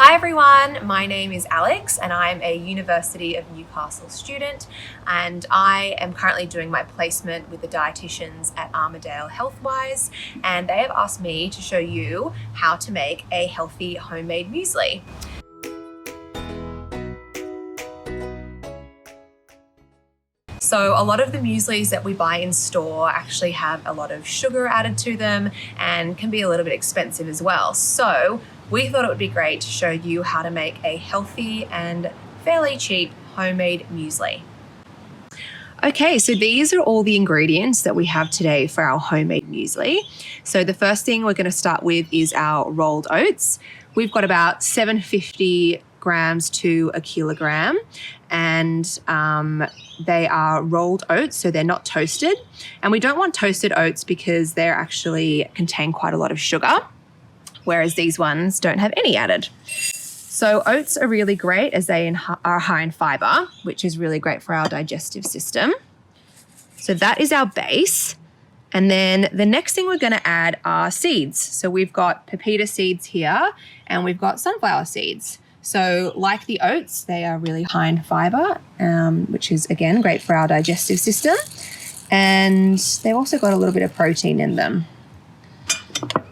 Hi everyone, my name is Alex and I'm a University of Newcastle student, and I am currently doing my placement with the dietitians at HealthWISE, and they have asked me to show you how to make a healthy homemade muesli. So a lot of the mueslis that we buy in store actually have a lot of sugar added to them and can be a little bit expensive as well. So we thought it would be great to show you how to make a healthy and fairly cheap homemade muesli. Okay, so these are all the ingredients that we have today for our homemade muesli. So the first thing we're going to start with is our rolled oats. We've got about 750 grams to a kilogram, and they are rolled oats, so they're not toasted. And we don't want toasted oats because they actually contain quite a lot of sugar, whereas these ones don't have any added. So oats are really great as they are high in fiber, which is really great for our digestive system. So that is our base. And then the next thing we're going to add are seeds. So we've got pepita seeds here and we've got sunflower seeds. So like the oats, they are really high in fiber, which is again great for our digestive system. And they've also got a little bit of protein in them.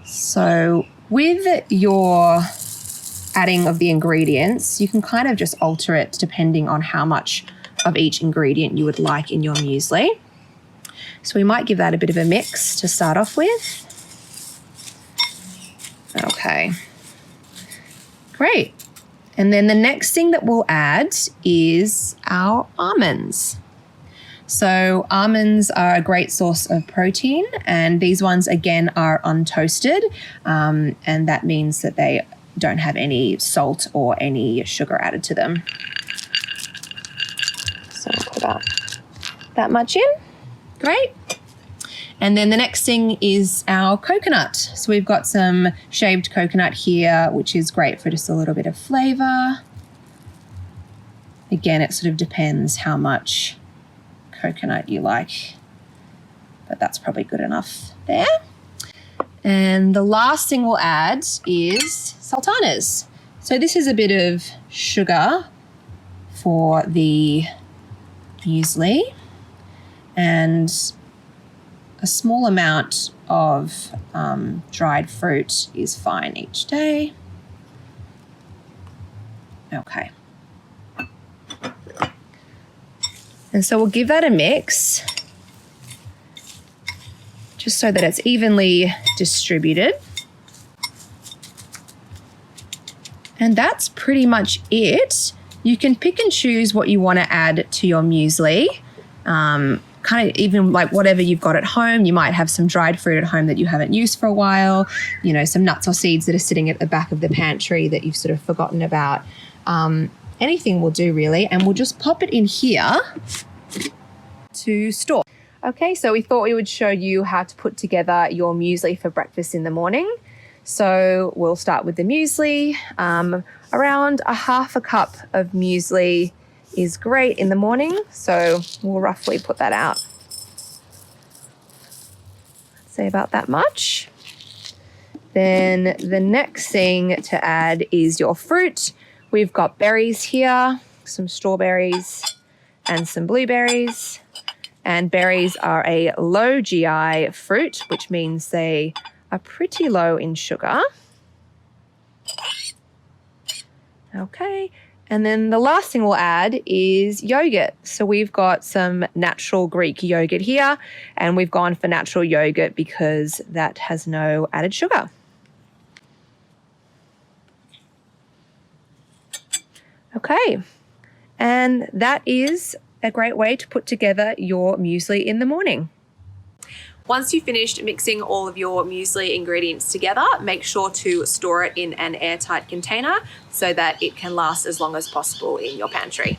So with your adding of the ingredients, you can kind of just alter it depending on how much of each ingredient you would like in your muesli. So we might give that a bit of a mix to start off with. Okay, great. And then the next thing that we'll add is our almonds. So almonds are a great source of protein, and these ones again are untoasted, and that means that they don't have any salt or any sugar added to them. So we'll put about that much in. Great. And then the next thing is our coconut. So we've got some shaved coconut here, which is great for just a little bit of flavor. Again, it sort of depends how much coconut you like, but that's probably good enough there. And the last thing we'll add is sultanas. So this is a bit of sugar for the muesli, and a small amount of dried fruit is fine each day. Okay. And so we'll give that a mix just so that it's evenly distributed. And that's pretty much it. You can pick and choose what you want to add to your muesli. Kind of even like whatever you've got at home. You might have some dried fruit at home that you haven't used for a while, you know, some nuts or seeds that are sitting at the back of the pantry that you've sort of forgotten about. Anything will do really, and we'll just pop it in here to store. Okay, so we thought we would show you how to put together your muesli for breakfast in the morning. So we'll start with the muesli. Around a half a cup of muesli is great in the morning, so we'll roughly put that out. Say about that much. Then the next thing to add is your fruit. We've got berries here, some strawberries and some blueberries. And berries are a low GI fruit, which means they are pretty low in sugar. Okay. And then the last thing we'll add is yogurt. So we've got some natural Greek yogurt here, and we've gone for natural yogurt because that has no added sugar. Okay, and that is a great way to put together your muesli in the morning. Once you've finished mixing all of your muesli ingredients together, make sure to store it in an airtight container so that it can last as long as possible in your pantry.